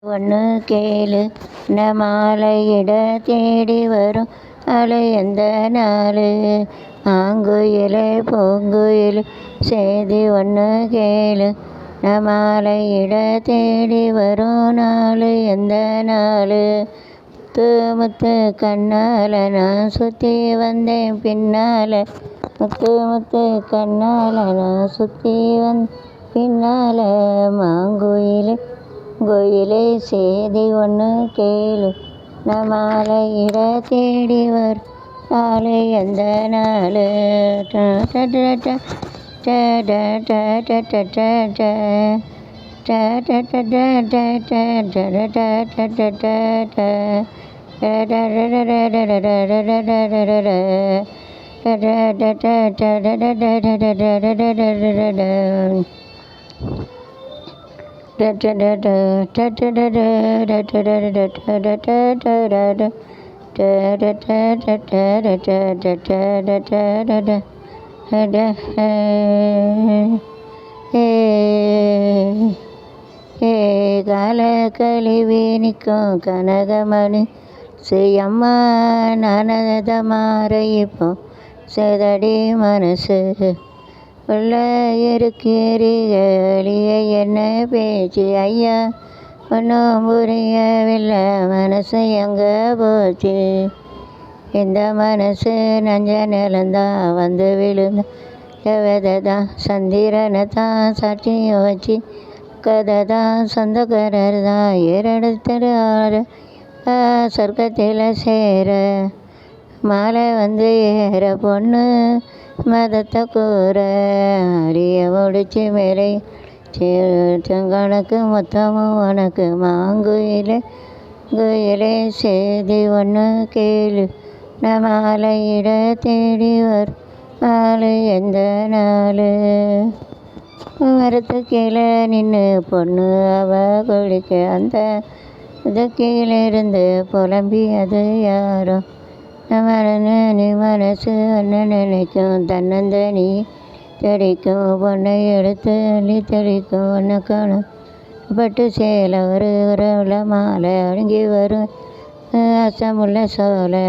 ஒன்று கேளு இந்த மாலையிட தேடி வரும் அலை எந்த நாள் ஆங்குயிலே பூங்குயிலே செய்தி ஒன்று கேளு இந்த மாலையிட தேடி வரும் நாள் எந்த நாள் முத்து முத்து கண்ணால் நான் சுற்றி வந்தேன் பின்னால் முத்து முத்து கண்ணால் நான் சுற்றி பின்னால் மாங்குயிலே கோயிலே செய்தி ஒன்று கேளு நான் மாலையிட தேடி வரும் நாள் எந்த நாள் கால கழிவி நிற்கும் கனகமணி செய்யம்மா நானத மாற இப்போ செதடி மனசு உள்ள இருக்கிறிய என்ன பேச்சு ஐயா ஒன்றும் புரியவில்லை மனசு எங்கே போச்சு இந்த மனசு நஞ்ச நிலந்தான் வந்து விழுந்த விதை தான் சந்திரனை தான் சாட்சியம் வச்சு கதை தான் சொந்தக்காரர் தான் ஏறெடுத்துரு ஆறு சொர்க்கத்தில் சேர மாலை வந்து ஏற பொண்ணு மதத்தை கூற அறிய முடிச்சு மேலே கணக்கு மொத்தமும் உனக்கு மாங்குயிலே குயிலே செய்தி ஒன்று கேளு நான் மாலையிட தேடி வரும் நாள் எந்த நாள் மரத்து கீழே நின்று பொண்ணு அவ குளிக்க அந்த இது கீழே இருந்து புலம்பி அது யாரோ நீ மனசு ஒன்று நினைக்கும் தன்னந்தனி தெளிக்கும் பொண்ணை எடுத்து அள்ளி தெளிக்கும் ஒன்று காணும் பட்டு சேலை ஒரு உறவுல மாலை அடங்கி வரும் அசமுள்ள சோலை